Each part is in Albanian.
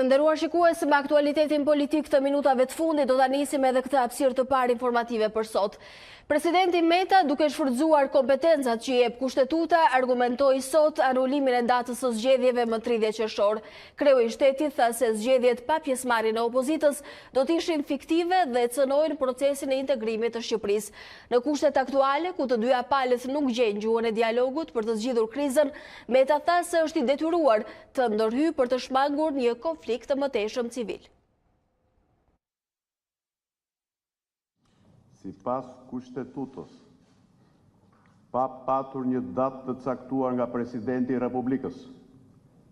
Të nderuar shikues, me aktualitetin politik të minutave të fundit do ta nisim edhe këtë hapësirë të parë informative për sot. Presidenti Meta, duke shfrytzuar kompetencat që i jep kushtetuta, argumentoi sot anulimin e datës së zgjedhjeve më 30 qershor. Kreu i shtetit tha se zgjedhjet pa pjesëmarrjen e opozitës do të ishin fiktive dhe cënojnë procesin e integrimit të Shqipërisë. Në kushtet aktuale, ku të dyja palët nuk gjejnë gjuhën e dialogut për të zgjidhur krizën, Meta tha se është i detyruar të ndërhyjë për të shmangur një konflikt të mëtejshëm civil. Sipas kushtetutës, pa patur një datë të caktuar nga Presidenti i Republikës,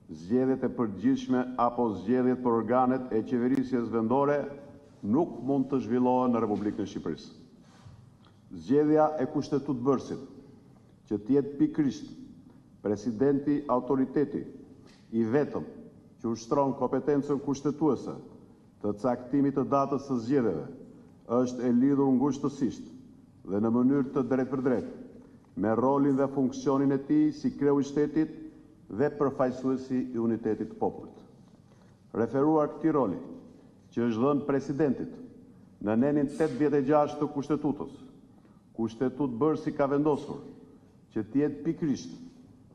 zgjedhjet e përgjithshme apo zgjedhjet për organet e qeverisjes vendore nuk mund të zhvillohen në Republikën e Shqipërisë. Zgjedhja e kushtetutëbërësit, që të jetë pikërisht Presidenti autoriteti i vetëm që ushtron kompetencën kushtetuese të caktimit të datës së zgjedhjeve, është e lidhur ngushtësisht dhe në mënyrë të drejtë për drejtë me rolin dhe funksionin e tij si kreu i shtetit dhe përfaqësuesi i unitetit të popullit. Referuar këtij roli, që është dhënë presidentit në nenin 86 të kushtetutës, kushtetutë ka vendosur që të jetë pikërisht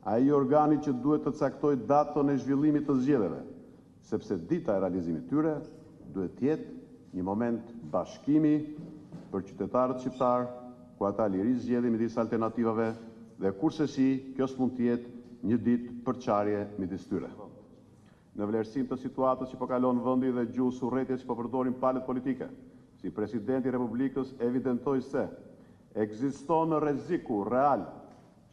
ai organi që duhet të caktojë datën e zhvillimit të zgjedhjeve, sepse dita e realizimit tyre duhet të jetë një moment bashkimi për qytetarët shqiptar, ku ata lirisht zgjedhin midis alternativave dhe kurse kjo s'mund të jetë një ditë përçarje midis tyre. Në vlerësim të situatës që po kalon vendi dhe gjuhës urrëties që po përdorin palët politike, si Presidenti i Republikës evidentoi se ekziston rreziku real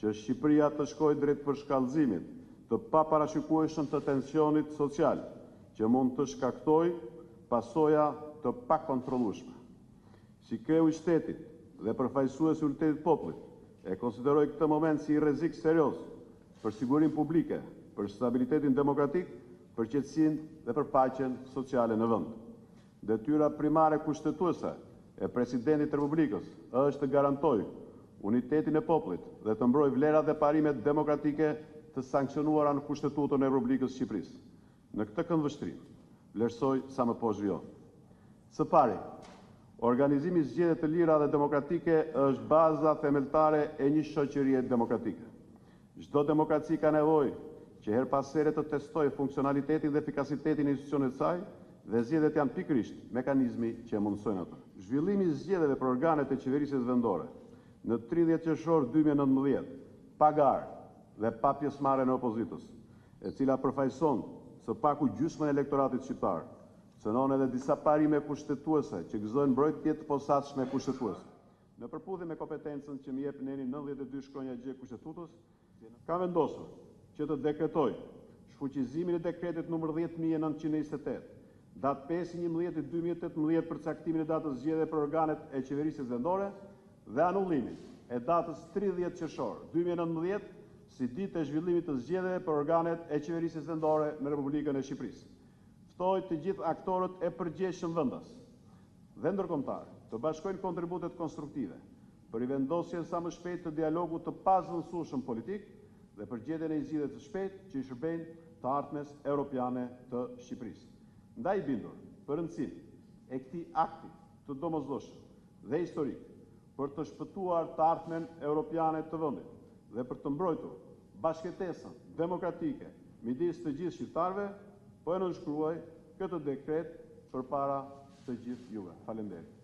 që Shqipëria të shkojë drejt përshkallëzimit të paparashikueshëm të tensionit social që mund të shkaktojë pasoja të pakontrollueshme. Si kreu i shtetit dhe përfaqësuesi i unitetit të popullit, e konsideroj këtë moment si rrezik serioz për sigurinë publike, për stabilitetin demokratik, për qetësinë dhe për paqen sociale në vend. Detyra primare kushtetuese e Presidentit të Republikës është të garantojë unitetin e popullit dhe të mbrojë vlerat dhe parimet demokratike të sankcionuara në Kushtetutën e Republikës së Shqipërisë. Në këtë këndvështrim, vlerësoj sa më poshtë zhvillohet. Së pari, organizimi i zgjedhjeve të lira dhe demokratike është baza themeltare e një shoqërie demokratike. Çdo demokraci ka nevojë që her pas here të testojë funksionalitetin dhe efikasitetin e institucioneve të saj dhe zgjedhjet janë pikërisht mekanizmi që e mundsojnë atë. Zhvillimi i zgjedhjeve për organet e qeverisjes vendore në 30 qershor 2019, pa garë dhe pa pjesëmarrjen e opozitës, e cila përfaqëson së paku gjysmën e elektoratit shqiptar, cënon edhe disa parime kushtetuese që gëzojnë mbrojtje të posaçme kushtetuese. Në përputhje me kompetencën që më jep neni 92 shkronja G Kushtetutës, ka vendosur që të dekretoj shfuqizimin e dekretit nr. 10.928, datë 5/11/2018 për caktimin e datës zgjedhjeve për organet e qeverisjes vendore dhe anullimin e datës 30 qershor 2019 si ditë e zhvillimit të zgjedhjeve për organet e qeverisjes vendore në Republikën e Shqipërisë. Ftoj të gjithë aktorët e përgjithshëm vendas dhe ndërkombëtar të bashkojnë kontributet konstruktive për i vendosjen sa më shpejt të dialogut të pazëvendësueshëm politik dhe për gjetjen e një zgjidhje të shpejtë që i shërbejnë të ardhmes europiane të Shqipërisë. Ndaj bindur për rëndësinë e këtij akti të domosdoshëm dhe historik për të shpëtuar të ardhmen europiane të vendit dhe për të mbrojtur bashkëtesën demokratike midis të gjithë shqiptarëve, po e nënshkruaj këtë dekret përpara të gjithë juve. Faleminderit.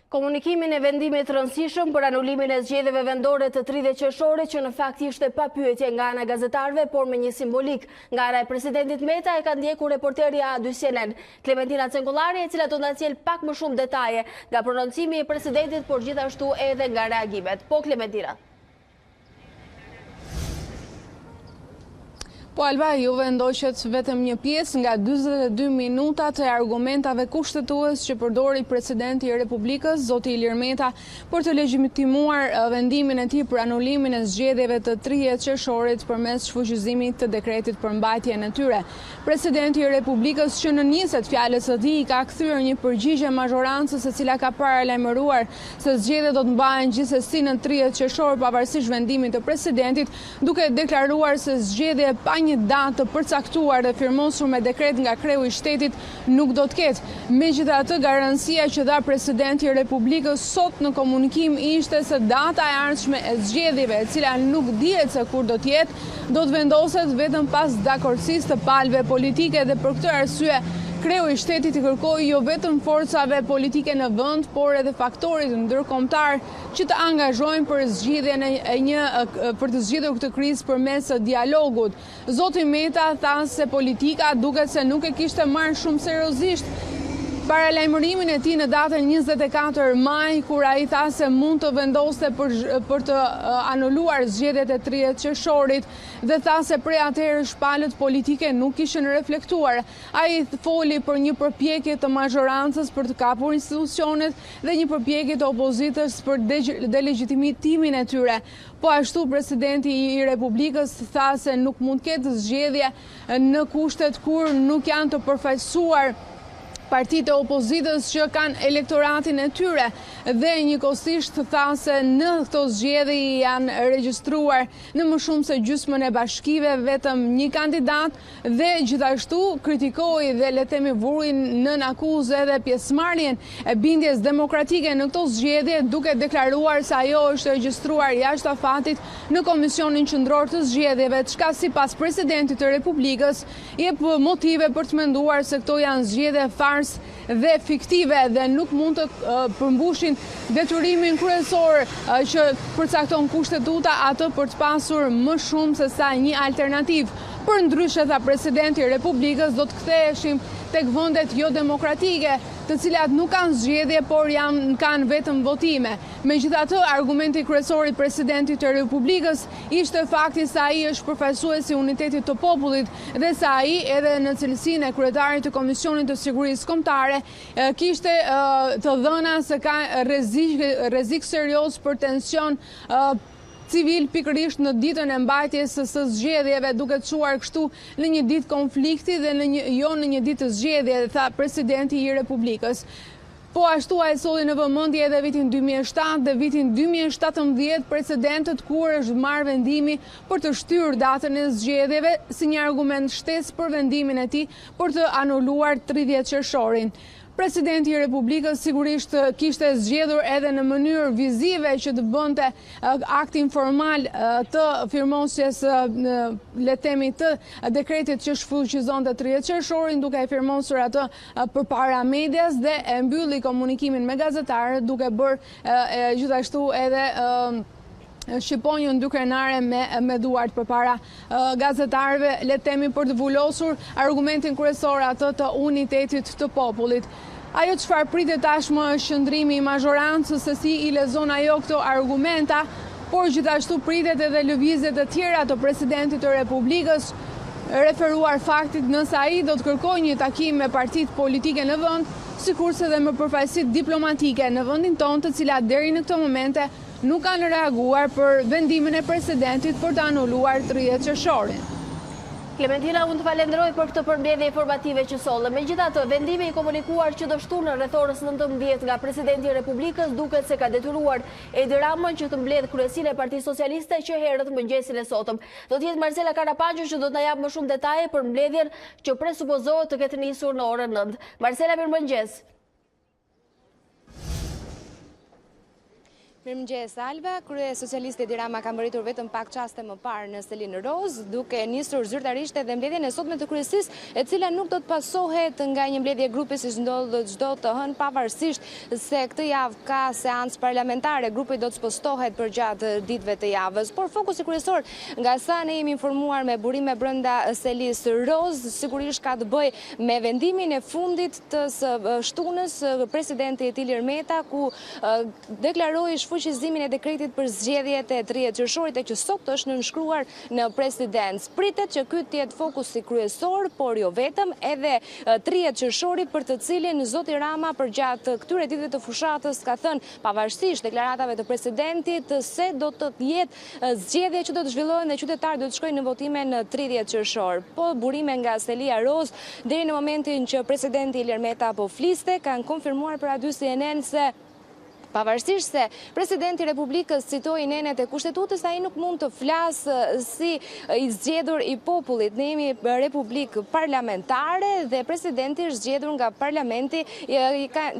Komunikimin e vendimit të rëndësishëm për anulimin e zgjedhjeve vendore të 30 qershorit që në fakt ishte pa pyetje nga ana gazetarëve, por me një simbolik nga ana e presidentit Meta, e ka ndjekur reporteri A2 CNN, Klementina Cengullari, e cila do na sjell pak më shumë detaje nga prononcimi i presidentit, por gjithashtu edhe nga reagimet. Po, Klementina. Po Alba, juve ndoqët vetëm një pjesë nga 42 minutat e argumentave kushtetues që përdori presidenti i Republikës, zoti Ilir Meta, për të legjitimuar vendimin e tij për anulimin e zgjedhjeve të 30 qershorit përmes shfuqizimit të dekretit për mbajtjen e tyre. Presidenti i Republikës, që në 20 fjalës së tij ka kthyer një përgjigje mazhorancës e cila ka paralajmëruar se zgjedhjet do të mbahen gjithsesi në 30 qershor pavarësisht vendimit të presidentit, duke deklaruar se zgjedhje pa një datë të përcaktuar dhe firmosur me dekret nga kreu i shtetit nuk do të ketë. Megjithatë, garancia që dha presidenti i Republikës sot në komunikim ishte se data e ardhshme e zgjedhjeve, e cila nuk dihet se kur do të jetë, do të vendoset vetëm pas dakordësisë të palëve politike dhe për këtë arsye kreu i shtetit i kërkoi jo vetëm forcave politike në vend, por edhe faktorit ndërkombëtar që të angazhohen për zgjidhjen për të zgjidhur këtë krizë përmes dialogut. Zoti Meta tha se politika duket se nuk e kishte marrë shumë seriozisht paralajmërimin e tij në datën 24 maj, kur ai tha se mund të vendoste për të anuluar zgjedhjet e 30 qershorit dhe tha se prej atëherë shpalët politike nuk kishin reflektuar. Ai foli për një përpjekje të mazhorancës për të kapur institucionet dhe një përpjekje të opozitës për delegjitimimin e tyre. Po ashtu presidenti i Republikës tha se nuk mund të ketë zgjedhje në kushtet kur nuk janë të përfaqësuar partitë e opozitës që kanë elektoratin e tyre dhe njëkohësisht tha se në këto zgjedhje janë regjistruar në më shumë se gjysmën e bashkive vetëm një kandidat dhe gjithashtu kritikoi dhe le të themi vuri nën akuzë edhe pjesëmarrjen e bindjes demokratike në këto zgjedhje, duke deklaruar se ajo është regjistruar jashtë afatit në Komisionin Qendror të Zgjedhjeve, çka sipas presidentit të Republikës jep motive për të menduar se këto janë zgjedhje dhe fiktive dhe nuk mund të përmbushin detyrimin kryesor që përcakton kushtetuta, atë për të pasur më shumë se sa një alternativë. Për ndryshe, tha presidenti i Republikës, do të ktheheshim tek vendet jo demokratike, të cilat nuk kanë zgjedhje, por kanë vetëm votime. Megjithatë, argumenti kryesor i presidentit të Republikës ishte fakti se ai është përfaqësues i unitetit të popullit dhe se ai edhe në cilësinë e kryetarit të Komisionit të Sigurisë Kombëtare kishte të dhëna se ka rrezik serioz për tension civil pikërisht në ditën e mbajtjes së zgjedhjeve, duke çuar kështu në një ditë konflikti dhe jo në një ditë zgjedhje, tha presidenti i Republikës. Po ashtu ai solli në vëmendje edhe vitin 2007 dhe vitin 2017 precedentët kur është marrë vendimi për të shtyrë datën e zgjedhjeve si një argument shtesë për vendimin e tij për të anuluar 30 qershorin. Presidenti i Republikës sigurisht kishte zgjedhur edhe në mënyrë vizive që të bënte aktin formal të firmosjes le të themi të dekretit që shfuqizonte 30 qershorin, duke e firmosur atë përpara medias dhe e mbylli komunikimin me gazetarët, duke bërë gjithashtu edhe shqiponjën dukrenare me duart përpara gazetarëve, le të themi për të vulosur argumentin kryesor atë të unitetit të popullit. Ajo çfarë pritet tashmë është qëndrimi i mazhorancës se si i lexon ajo këto argumenta, por gjithashtu pritet edhe lëvizjet të tjera të presidentit të Republikës, referuar faktit nëse ai do të kërkojë një takim me partitë politike në vend, sikurse dhe me përfaqësitë diplomatike në vendin tonë, të cilat deri në këtë momente nuk kanë reaguar për vendimin e presidentit për të anuluar 30 qershorin. Klementina, unë të falenderoj për këtë përmbledhje informative që solle. Megjithatë, vendimi i komunikuar që do shtunë në rreth orës 19 nga presidenti i Republikës duket se ka detyruar Edi Ramën që të mbledh kryesinë e Partisë Socialiste që herët mëngjesin e sotëm. Do të jetë Marcela Karapagjo që do të na jap më shumë detaje për mbledhjen që presupozohet të ketë nisur në orën 9. Marcela, mirëmëngjes. Mirëmëngjes Alba, krye socialiste Edi Rama ka mbërritur vetëm pak çaste më parë në Selin Roz, duke nisur zyrtarisht edhe mbledhjen e sotme të kryesisë, e cila nuk do të pasohet nga një mbledhje grupi siç ndodh çdo të hënë, pavarësisht se këtë javë ka seancë parlamentare, grupi do të spostohet për gjatë ditëve të javës. Por fokusi kryesor, nga sa ne jemi informuar me burime brenda Selis Roz, sigurisht ka të bëjë me vendimin e fundit të shtunës presidenti Ilir Meta, ku deklaroi fuqizimin e dekretit për zgjedhjet e 30 qershorit e që sot është nënshkruar në presidencë. Pritet që ky të jetë fokusi kryesor, por jo vetëm, edhe 30 qershori për të cilin zoti Rama përgjatë këtyre ditëve të fushatës ka thënë pavarësisht deklaratave të presidentit se do të jetë zgjedhje që do të zhvillohen dhe qytetarët do të shkojnë në votime në 30 qershor. Po burime nga Selia Roz deri në momentin që presidenti Ilir Meta po fliste kanë konfirmuar për aty CNN se pavarësisht se presidenti i Republikës citoi nenet e kushtetutës, ai nuk mund të flasë si i zgjedhur i popullit. Ne jemi republikë parlamentare dhe presidenti është zgjedhur nga parlamenti.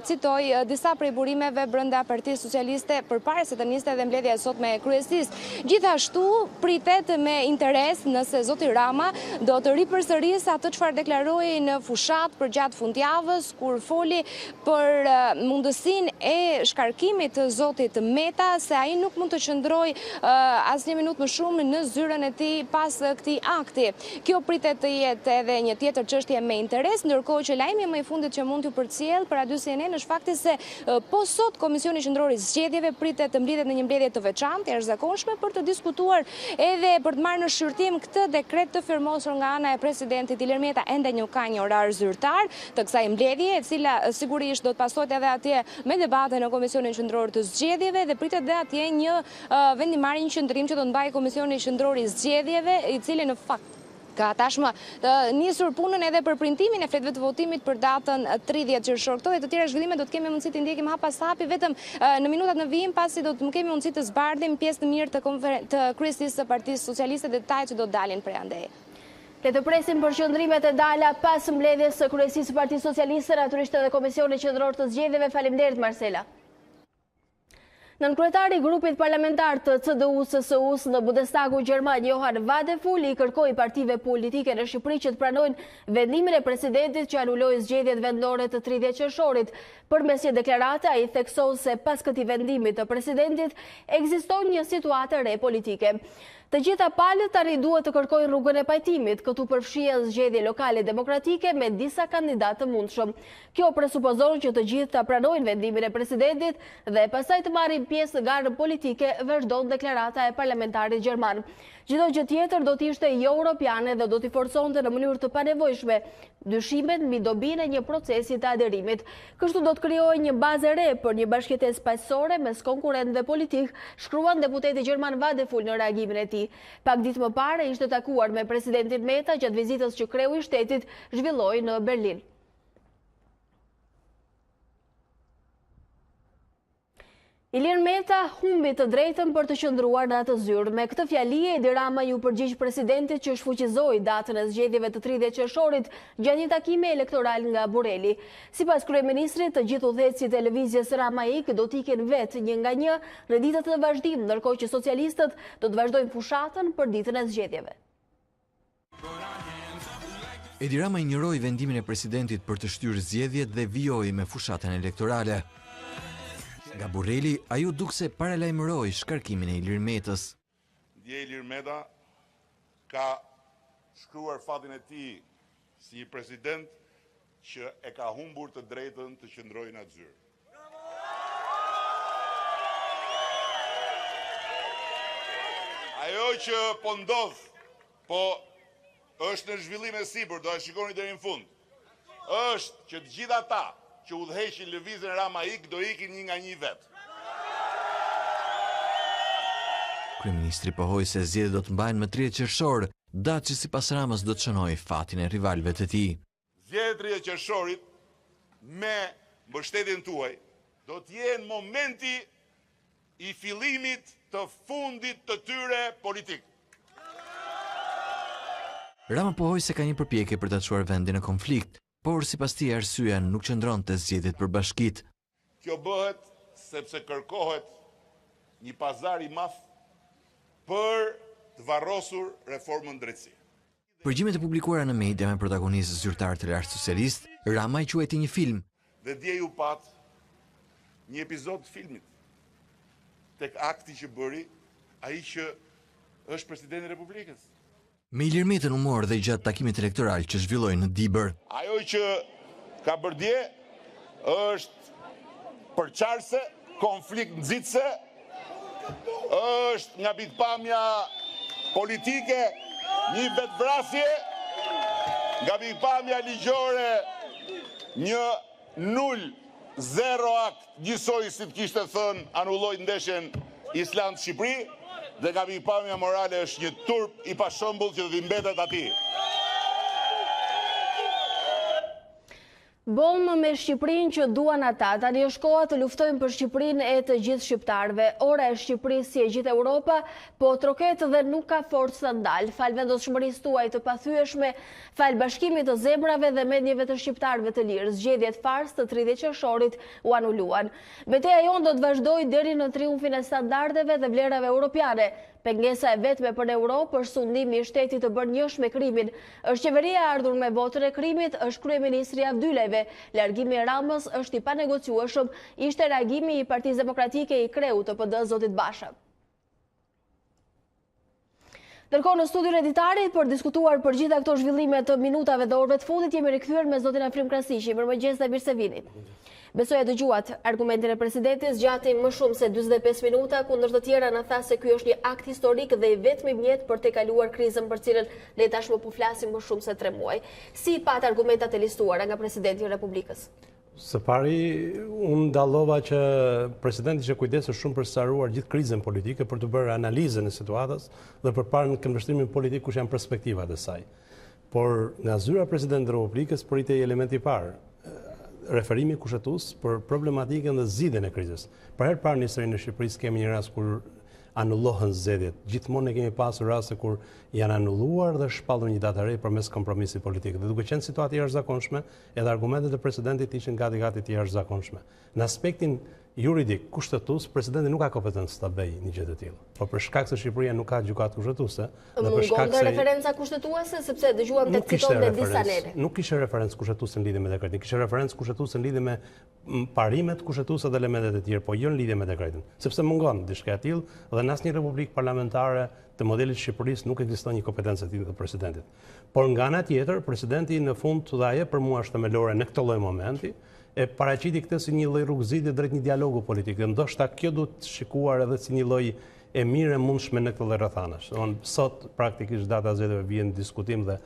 Citoi disa prej burimeve brenda Partisë Socialiste përpara se të niste dhe mbledhja e sotme e kryesisë. Gjithashtu pritet me interes nëse zoti Rama do të ripërsërisë atë çfarë deklaroi në fushat përgjatë fundjavës kur foli për mundësinë e shkarkimit të zotit Meta, se ai nuk mund të qëndroj asnjë minutë më shumë në zyrën e tij pas këtij akti. Kjo pritet të jetë edhe një tjetër çështje me interes, ndërkohë që lajmi më i fundit që mund t'ju përcjell për aty CNN është fakti se po sot Komisioni Qendror i Zgjedhjeve pritet të mbledhet në një mbledhje të veçantë, jashtëzakonshme për të diskutuar edhe për të marrë në shqyrtim këtë dekret të firmosur nga ana e presidentit Ilir Meta. Ende nuk ka një orar zyrtar të kësaj mbledhje, e cila sigurisht do të pasojë edhe atje me debate në Komisionin Qendror të Zgjedhjeve dhe pritet dhe atje një vendimarrje, një qendrim që do të mbajë Komisioni Qendror i Zgjedhjeve, i cili në fakt ka tashmë nisur punën edhe për printimin e fletëve të votimit për datën 30 qershor. Këto dhe të tjera zhvillime do të kemi mundësi të ndjekim hap pas hapi vetëm në minutat në vijim, pasi do të kemi mundësi të zbardhim pjesë të mirë të kryesisë së Partisë Socialiste, detajet që do të dalin prej andej. Le të presim për qëndrimet e dala pas mbledhjes së kryesisë së Partisë Socialiste, natyrisht edhe Komisioni Qendror të Zgjedhjeve. Faleminderit Marcela. Nënkryetari i grupit parlamentar të CDU-CSU-s në Bundestagu Gjerman, Johan Vadeful, i kërkoi partive politike në Shqipëri që të pranojnë vendimin e presidentit që anuloi zgjedhjet vendore të 30 qershorit. Përmes një deklarate, ai theksoi se pas këtij vendimi të presidentit ekziston një situatë re politike. Të gjitha palët tani duhet të kërkojnë rrugën e pajtimit, këtu përfshihen zgjedhje lokale demokratike me disa kandidatë të mundshëm. Kjo presupozon që të gjithë ta pranojnë vendimin e presidentit dhe pastaj të marrin pjesë në garën politike, vazhdon deklarata e parlamentarit gjerman. Çdo gjë tjetër do të ishte jo europiane dhe do t'i forconte në mënyrë të panevojshme dyshimet mbi dobinë e një procesi të aderimit. Kështu do të krijohej një bazë re për një bashkëjetesë paqësore mes konkurrentëve politik, shkruan deputeti gjerman Vadeful në reagimin e tij. Pak ditë më parë ishte takuar me presidentin Meta gjatë vizitës që kreu i shtetit zhvilloi në Berlin. Ilir Meta humbi të drejtën për të qëndruar në atë zyrë. Me këtë fjali, Edi Rama ju përgjigj presidentit që shfuqizoi datën e zgjedhjeve të 30 qershorit gjatë një takimi elektoral nga Borrelli. Sipas kryeministrit, të gjithë udhëheqësit e lëvizjes Ramaik do të ikin vetë një nga një në ditët e vazhdim, ndërkohë që socialistët do të vazhdojnë fushatën për ditën e zgjedhjeve. Edi Rama injoroi vendimin e presidentit për të shtyrë zgjedhjet dhe vijoi me fushatën elektorale. Nga Borrelli, ajo dukse paralajmëroi shkarkimin e Ilir Metës. Dje Ilir Meta ka shkruar fatin e tij si president që e ka humbur të drejtën të qëndrojë në atë zyrë. Ajo që po ndodh, po është në zhvillim e sipër, do ta shikoni deri në fund. Është që të gjithë ata që udhëheqin lëvizjen Ramaik do ikin një nga një vetë. Kryeministri pohoi se zgjedhjet do të mbahen më 30 qershor, datë që sipas Ramës do të shënojë fatin e rivalëve të tij. Zgjedhjet 30 qershorit me mbështetjen tuaj do të jenë momenti i fillimit të fundit të tyre politik. Rama pohoi se ka një përpjekje për ta çuar vendin në konflikt, por sipas tij arsyeja nuk qëndron te zgjedhjet për bashkitë. Kjo bëhet sepse kërkohet një pazar i madh për të varrosur reformën drejtësie. Përgjimet e publikuara në media me protagonistë zyrtar të lartë socialist, Rama i quajti një film. Dhe dje ju pat një epizod të filmit tek akti që bëri ai që është presidenti i Republikës. Me Ilir Metën u mor dhe gjatë takimit elektoral që zhvilloi në Dibër. Ajo që ka bërë dje është përçarse, konflikt nxitse është nga pikpamja politike një vetvrasje, nga pikpamja ligjore një 0 akt njësoj si të kishte thënë anulloj ndeshjen Island-Shqipëri, dhe nga pikpamja morale është një turp i pashëmbull që do t'i mbetet atij. Bomë me Shqipërinë që duan ata, tani është koha të luftojmë për Shqipërinë e të gjithë shqiptarëve. Ora e Shqipërisë si e gjithë Europa, po troket dhe nuk ka forcë të ndalë. Fal vendosmërisë tuaj të pathyeshme, fal bashkimit të zemrave dhe mendjeve të shqiptarëve të lirë, zgjedhjet fars të 30 qershorit u anuluan. Betejë jonë do të vazhdojë deri në triumfin e standardeve dhe vlerave europiane. Pengesa e vetme për Europë është sundimi i shtetit të bërë njësh me krimin. Është qeveria e ardhur me votën e krimit, është kryeministri Avdyleve. Largimi i Ramës është i panegociueshëm, ishte reagimi i Partisë Demokratike i kreu të PD zotit Basha. Ndërkohë në studion e Ditarit për diskutuar për gjitha këto zhvillime të minutave dhe orëve të fundit jemi rikthyer me zotin Afrim Krasiqi. Mirëmëngjes dhe mirë se vini. Besoj e dëgjuat argumentin e presidentit, zgjati më shumë se 45 minuta, kundër të tjera në tha se ky është një akt historik dhe i vetmi mjet për të kaluar krizën për cilën ne tashmë po flasim më shumë se 3 muaj. Si i pat argumentat e listuara nga presidenti i Republikës? Së pari, unë dallova që presidenti që kujdesë shumë për sqaruar gjithë krizën politike për të bërë analizën e situatës dhe për parë në këndvështrimin politik kush janë perspektivat e saj. Por nga zyra presidentit të Republikës pritej elementi i parë, referimi kushtetues për problematikën dhe zgjidhjen e krizës. Për herë parë në historinë e Shqipërisë kemi një rast kur anullohen zgjedhjet. Gjithmonë ne kemi pasur raste kur janë anulluar dhe shpallur një datë re përmes kompromisit politik. Dhe duke qenë situatë e jashtëzakonshme, edhe argumentet e presidentit ishin gati të jashtëzakonshme. Në aspektin juridik, kushtetues, presidenti nuk ka kompetencë ta bëjë një gjë të tillë. Por për shkak se Shqipëria nuk ka gjykatë kushtetuese, dhe për shkak se referenca kushtetuese sepse dëgjuam tek citonte disa nere. Nuk kishte referencë kushtetuese në lidhje me dekretin, kishte referencë kushtetuese në lidhje me parimet kushtetuese dhe elementet e tjerë, po jo në lidhje me dekretin, sepse mungon diçka e tillë dhe në asnjë republikë parlamentare të modelit Shqipërisë nuk ekziston një kompetencë e tillë të presidentit. Por nga ana tjetër, presidenti në fund dhe ajo për mua është themelore në këtë lloj momenti, e paraqiti këtë si një lloj rrugëzitje drejt një dialogu politik. Dhe ndoshta kjo duhet shikuar edhe si një lloj e mirë e mundshme në këtë lloj rrethanash. Sot praktikisht data e zgjedhjeve vjen në diskutim dhe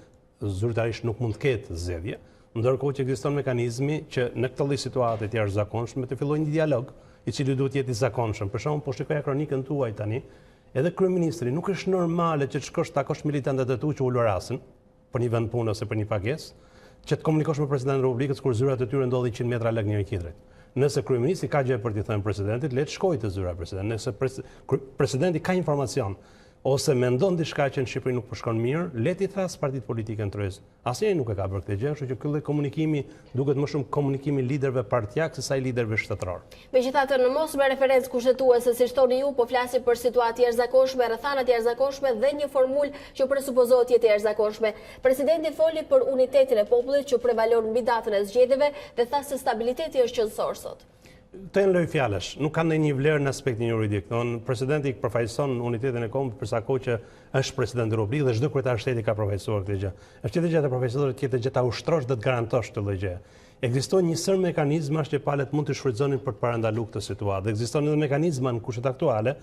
zyrtarisht nuk mund të ketë zgjedhje, ndërkohë që ekziston mekanizmi që në këtë lloj situate të jashtëzakonshme të fillojë një dialog i cili duhet të jetë i zakonshëm. Për shembull, po shikoja kronikën tuaj tani, edhe kryeministri nuk është normale që të shkosh takosh militantët e tu që ulurasin për një vend pune ose për një pagesë, që të komunikosh me presidentin e Republikës kur zyrat e tyre ndodhin 100 metra larg njëri tjetrit. Nëse kryeministri ka gjë për t'i thënë presidentit, le të shkojë te zyra e presidentit. Nëse presidenti ka informacion ose mendon diçka që në Shqipëri nuk po shkon mirë, le t'i thras partitë politike ndryshe. Asnjëri nuk e ka bërë këtë gjë, kështu që ky lloj komunikimi duket më shumë komunikimi liderëve partijak se sa i liderëve shtetëror. Megjithatë, në mos me referencë kushtetuese, siç thoni ju, po flasim për situatë të jashtëzakonshme, rrethana të jashtëzakonshme dhe një formulë që presupozohet të jetë jashtëzakonshme. Presidenti foli për unitetin e popullit që prevalon mbi datën e zgjedhjeve dhe tha se stabiliteti është qendror sot. Të janë lloj fjalësh, nuk kanë ndonjë vlerë në aspektin juridik. Presidenti përfaqëson unitetin e kombit për sa kohë që është presidenti i Republikës dhe çdo kryetar shteti ka përfaqësuar këtë gjë. Është edhe gjë të përfaqësuar të jetë gjë ta ushtrosh dhe të garantosh këtë lloj gjë. Ekziston një sër mekanizmash që palët mund të shfrytëzonin për të parandaluar këtë situatë. Ekziston edhe mekanizma në kushtet aktuale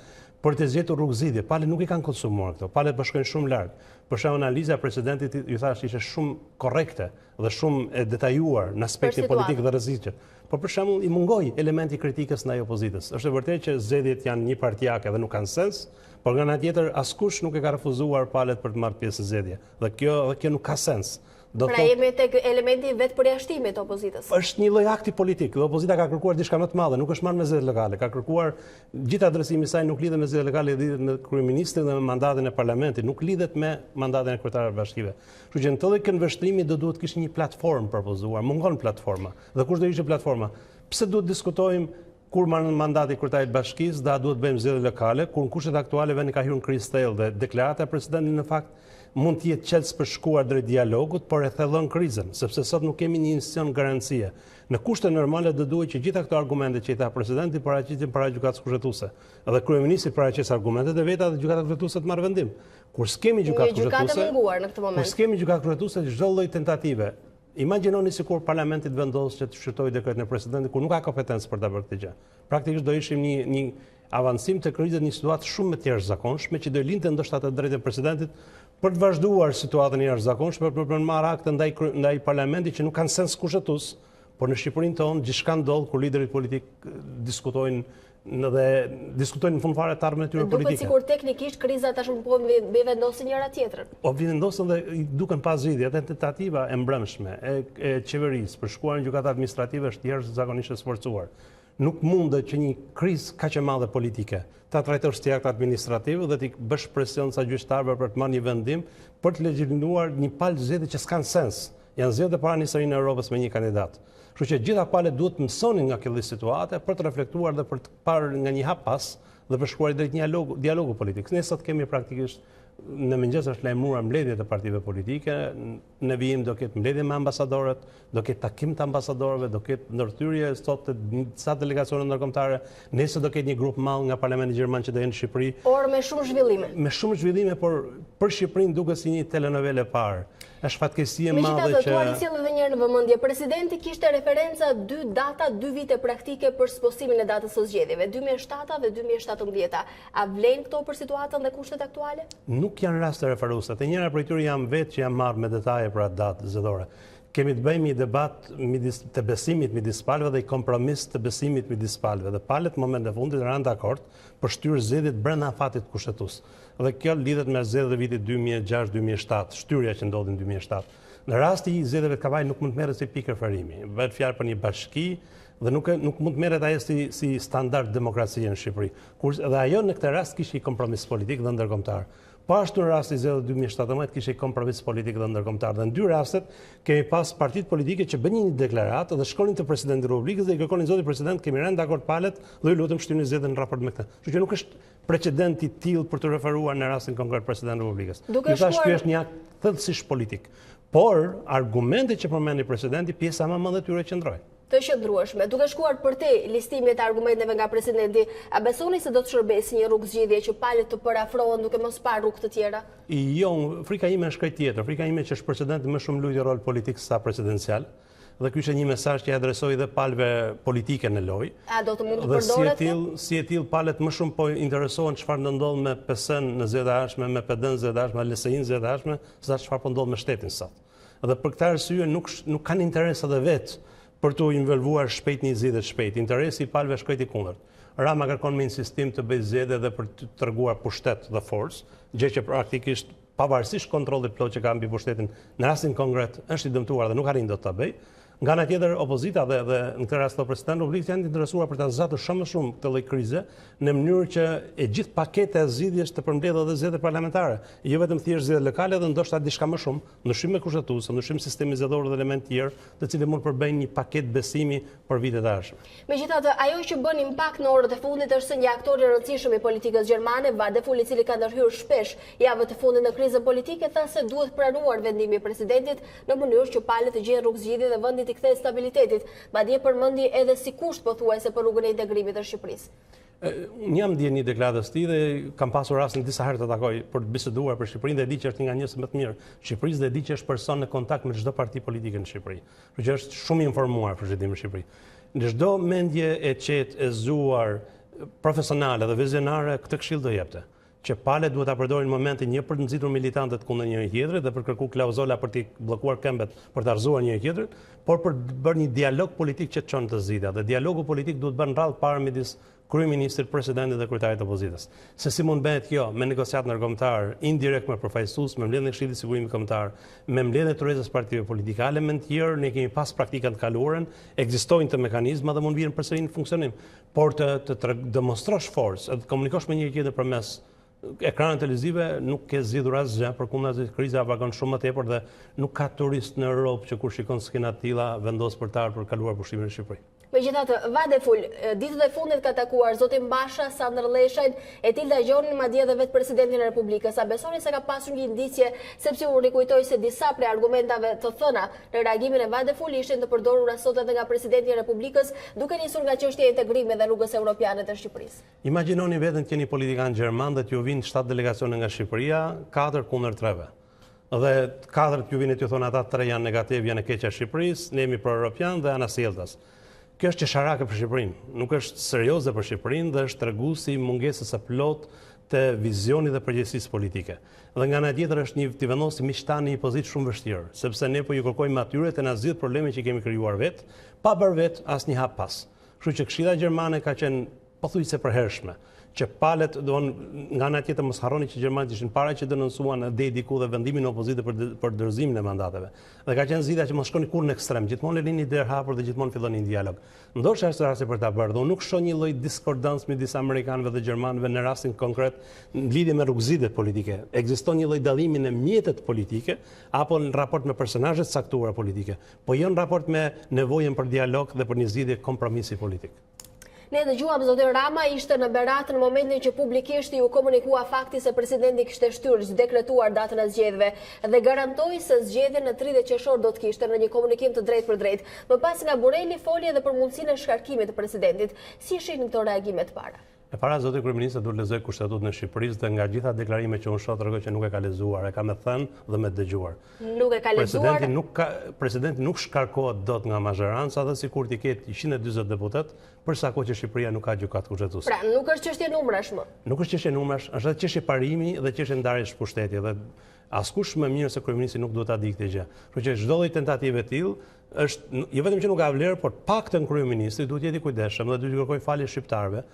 për të zgjedhur rrugëzidhje. Palët nuk i kanë konsumuar këto. Palët bashkojnë shumë larg. Për shembull, analiza e presidentit ju thash ishte shumë korrekte dhe shumë e detajuar në aspektin politik dhe rreziqet. Por për shembull i mungoi elementi kritikës ndaj opozitës. Është e vërtetë që zgjedhjet janë një partijake dhe nuk kanë sens, por nga ana tjetër askush nuk e ka refuzuar palët për të marrë pjesë në zgjedhje. Dhe kjo nuk ka sens. Pra jemi tek elementi vetë përjashtimit të opozitës. Është një lloj akti politik. Dhe opozita ka kërkuar diçka më të madhe, nuk është marrë me zgjedhje lokale. Ka kërkuar gjithë adresimi i saj nuk lidhet me zgjedhje lokale, lidhet me kryeministrin dhe me mandatin e parlamentit, nuk lidhet me mandatin e kryetarëve bashkive. Kështu që në të lloj këndvështrimi do duhet kishte një platformë propozuar. Mungon platforma. Dhe kush do ishte platforma? Pse duhet diskutojmë kur marrën mandati i kryetarit bashkisë, da duhet bëjmë zgjedhje lokale, kur në kushtet aktuale vendi ka hyrë në krizë thellë dhe deklarata e presidentit në fakt mund të jetë qelës për shkuar drejt dialogut, por e thellon krizën, sepse sot nuk kemi një institucion garancie. Në kushte normale do duhet që gjitha këto argumente që i tha presidenti paraqitet para gjykatës kushtetuese. Edhe kryeministri paraqes argumentet e veta dhe gjykata kushtetuese të marrë vendim. Kur s'kemi gjykatë kushtetuese, kur s'kemi gjykatë kushtetuese, çdo lloj tentative. Imagjinoni sikur parlamenti të vendosë që të shqyrtojë dekretin e presidentit kur nuk ka kompetencë për ta bërë këtë gjë. Praktikisht do ishim një avancim të krizës një situatë shumë më të jashtëzakonshme që do lindte ndoshta të drejtë e presidentit për të vazhduar situatën e jashtëzakonshme për të marrë akte ndaj parlamentit që nuk kanë sens kushtetues, por në Shqipërinë tonë gjithçka ndodh kur liderit politik diskutojnë në fund fare të ardhmen e tyre politike. Duket sikur teknikisht kriza tashmë po vendosin njëra tjetrën. Po vendosin dhe i duken pa zgjidhje, atë tentativa e mbrëmshme e qeverisë për shkuar në gjykatë administrative është jashtëzakonisht e sforcuar. Nuk mundet që një krizë kaq e madhe politike ta trajtosh si akt administrativ dhe ti bësh presion sa gjyqtarëve për të marrë një vendim për të legjitimuar një palë zgjedhje që s'kan sens. Janë zgjedhje para nisërinë e Europës me një kandidat. Kështu që gjitha palët duhet mësonin nga kjo situate për të reflektuar dhe për të parë nga një hap pas dhe për shkuar drejt një dialogu politik. Ne sot kemi praktikisht në mëngjes është lajmëruar mbledhjet e partive politike, në vijim do ketë mbledhje me ambasadorët, do ketë takim të ambasadorëve, do ketë ndërthyrje sot të disa delegacione ndërkombëtare, nesër do ketë një grup mall nga Parlamenti Gjerman që do jenë në Shqipëri. Por me shumë zhvillime. Me shumë zhvillime, por për Shqipërinë duket si një telenovele parë. Është fatkeqësi e madhe që tuaj sjell edhe një herë në vëmendje, presidenti kishte referenca 2 data, 2 vite praktike për sposimin e datës së zgjedhjeve, 2007 dhe 2017. A vlen këto për situatën dhe kushtet aktuale? Nuk janë raste referuese. Të njëra prej tyre jam vetë që jam marrë me detaje për atë datë zgjedhore. Kemi të bëjmë një debat të besimit midis palëve dhe i kompromis të besimit midis palëve. Dhe palët në moment e fundit rënë dakord për shtyrë zgjedhjet brenda afatit kushtetues. Dhe kjo lidhet me zgjedhjet e vitit 2006-2007, shtyrja që ndodhi në 2007. Në rasti i zgjedhjeve të kavajit nuk mund të merret si pikë referimi. Bëhet fjalë për një bashki dhe nuk mund të merret ajo si standard demokracie në Shqipëri. Dhe ajo në këtë rast kishte një kompromis politik dhe ndërkombëtar. Po ashtu në rastin e zgjedhjeve 2017 kishte një kompromis politik dhe ndërkombëtar. Dhe në 2 rastet kemi pas partitë politike që bënin një deklaratë dhe shkonin te presidenti i Republikës dhe i kërkonin zoti president, kemi rënë dakord palët dhe ju lutem shtyrni zgjedhjen në raport me këtë. Kështu që nuk është precedent i tillë për të referuar në rastin konkret president i Republikës. Ky është një akt thellësisht politik. Por argumentet që përmendi presidenti, pjesa më e madhe e tyre qëndrojnë. Të qëndrueshme. Duke shkuar përtej listimit e argumenteve nga presidenti, a besoni se do të shërbesë një rrugë zgjidhje që palët të përafrohen duke mos parë rrugë të tjera? Jo, frika ime është krejt tjetër. Frika ime që është presidenti më shumë luajë rol politik sa presidencial. Dhe ky është një mesazh që adresoi dhe palëve politike në lojë. A do të mund të përdoret? Si e tillë palët më shumë po interesohen çfarë do ndodh me PS-n në zgjedhjet e ardhshme, me PD-n në zgjedhjet e ardhshme, me LSI-n në zgjedhjet e ardhshme, sa çfarë po ndodh me shtetin sot. Dhe për këtë arsye nuk kanë interes edhe vetë për të involvuar shpejt një zgjedhje shpejt. Interesi i palëve shkojti kundërt. Rama kërkon me insistim të bëjë zgjedhje dhe për të treguar pushtet dhe forcë, gjë që praktikisht pavarësisht kontrollit plot që ka mbi pushtetin në rastin konkret është i dëmtuar dhe nuk arrin dot ta bëjë. Nga ana tjetër opozita dhe në këtë rast presidenti Republikës janë të interesuar për ta zgjatur shumë më shumë këtë lloj krize në mënyrë që e gjithë paketa e zgjidhjes të përmbledhë edhe zgjedhje parlamentare, jo vetëm thjesht zgjedhje lokale dhe ndoshta diçka më shumë, ndryshim kushtetues, ndryshim sistemi zgjedhor dhe element tjerë, të cilët mund të përbëjnë një paketë besimi për vitet e ardhshme. Megjithatë, ajo që bën impakt në orët e fundit është se një aktor i rëndësishëm i politikës gjermane, Vadeful, i cili ka ndërhyrë shpesh javët e fundit në krizën politike, tha se duhet pranuar vendimi i presidentit në mënyrë që palët të gjejnë rrugë zgjidhje dhe vendi të kthejë stabilitetit, madje përmendi edhe si kusht pothuajse për rrugën e integrimit të Shqipërisë. Unë jam ndjen një deklaratës tij dhe kam pasur rastin disa herë të takoj për të biseduar për Shqipërinë dhe e di që është një nga njerëzit më të mirë Shqipërisë dhe e di që është person në kontakt me çdo parti politike në Shqipëri. Kështu që është shumë i informuar për zhvillimin e Shqipërisë. Në çdo mendje e qetë, e zgjuar, profesionale dhe vizionare, këtë këshill do jepte. Që palët duhet ta përdorin momentin një për të nxitur militantët kundër njëri tjetrit dhe për kërkuar klauzola për të bllokuar këmbët, për të arzuar njëri tjetrin, por për të bërë një dialog politik që të çon të zgjidhja. Dhe dialogu politik duhet bërë rrallë parë midis kryeministrit, presidentit dhe kryetarit të opozitës. Se si mund bëhet kjo me negociatë ndërkombëtar, indirekt me përfaqësues, me mbledhjen e Këshillit të Sigurimit Kombëtar, me mbledhjen e turezës partive politike, element tjerë, ne kemi pas praktikat të kaluara, ekzistojnë të mekanizma dhe mund vinë përsëri në funksionim, por të demonstrosh forcë, të komunikosh me njëri tjetrin përmes ekranët televizive nuk ke zgjidhur asgjë, përkundazi kriza vagon shumë më tepër dhe nuk ka turist në Europë që kur shikon skena të tilla vendos për të ardhur për kaluar pushimin në Shqipëri. Megjithatë, Vadeful, ditët e fundit ka takuar zotin Basha, Sandër Leshajn, e Tilda Gjonin, madje edhe vetë presidentin e Republikës. A besoni se ka pasur një indicje, sepse u rikujtoi se disa prej argumentave të thëna në reagimin e Vadeful ishin të përdorura sot edhe nga presidenti i Republikës, duke nisur nga çështja e integrimit dhe rrugës europiane të Shqipërisë. Imagjinoni veten që jeni politikan gjerman dhe t'ju vinë 7 delegacione nga Shqipëria, 4 kundër 3-ve. Dhe 4 t'ju vinë t'ju thonë ata 3 janë negativ, janë e keqja e Shqipërisë, ne jemi pro-europian dhe ana sjelltas. Kjo është qesharake për Shqipërinë, nuk është serioze për Shqipërinë dhe është treguesi i mungesës së plot të vizionit dhe përgjegjësisë politike. Dhe nga ana tjetër është një të vendosi miqtan në një pozitë shumë vështirë, sepse ne po ju kërkojmë atyre të na zgjidh problemet që kemi krijuar vetë, pa bërë vetë asnjë hap pas. Kështu që Këshilla Gjermane ka qenë pothuajse përhershme, që palet, nga ana tjetër mos harroni që Gjermanët ishin para që denoncuan deri diku dhe vendimin e opozitës për dorëzimin e mandateve. Dhe ka qenë zgjidhja që mos shkoni kurrë në ekstrem, gjithmonë lini derë hapur dhe gjithmonë filloni një dialog. Ndoshta është rasti për ta bërë, dhe unë nuk shoh një lloj diskordancë midis amerikanëve dhe gjermanëve në rastin konkret në lidhje me rrugëzitjet politike. Ekziston një lloj dallimi në mjetet politike apo në raport me personazhet caktuara politike, po jo në raport me nevojën për dialog dhe për një zgjidhje kompromisi politik. Ne dëgjuam zotin Rama ishte në Berat në momentin që publikisht ju komunikua fakti se presidenti kishte shtyrë dekretuar datën e zgjedhjeve dhe garantoi se zgjedhjen në 30 qershor do të kishte në një komunikim të drejtë për drejtë. Më pas nga Borrelli foli edhe për mundësinë e shkarkimit të presidentit. Si shihni këto reagime të para? E para, zoti kryeminist duhet lexoj kushtetutën e Shqipërisë dhe nga gjitha deklarimet që unë shoh tregoj që nuk e ka lexuar, e ka me thënë dhe me dëgjuar. Nuk e ka lexuar. Presidenti nuk shkarkohet dot nga mazhoranca dhe sikur t'i ketë 140 deputet, përsa kohë që Shqipëria nuk ka gjykatë kushtetuese. Pra, nuk është çështje numrash më. Nuk është çështje numrash, është çështje parimi dhe çështje ndarjes pushteti dhe askush më mirë se kryeministri nuk duhet ta di këtë gjë. Kështu që çdo lloj tentative e tillë është jo vetëm që nuk ka vlerë, por paktën kryeministri duhet jetë i kujdesshëm dhe duhet të kërkojë falje shqiptarëve.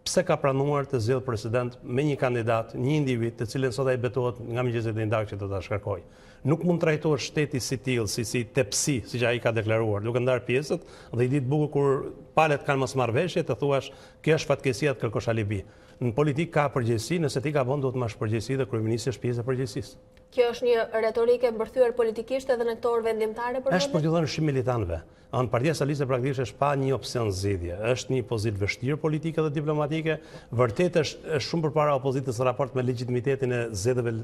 Pse ka pranuar të zgjedhë president me një kandidat, një individ, të cilën sot ai betohet nga mëngjeset e ndarë që do ta shkarkojë. Nuk mund trajtohet shteti si tillë, si tepsi, siç ai ka deklaruar, duke ndarë pjesët dhe i ditë bukur kur palët kanë mosmarrveshje të thuash kjo është fatkeqësia të kërkosh alibi. Në politikë ka përgjegjësi, nëse ti gabon duhet të marrësh përgjegjësi dhe kryeministri është pjesë e përgjegjësisë. Kjo është një retorike mbërthyer politikisht edhe në këto orë vendimtare për është për të dhënë shimë militantëve. Partia Socialiste praktikisht është pa një opsion zgjidhje. Është një pozitë vështirë politike dhe diplomatike. Vërtet është shumë përpara opozitës në raport me legitimitetin e zgjedhjeve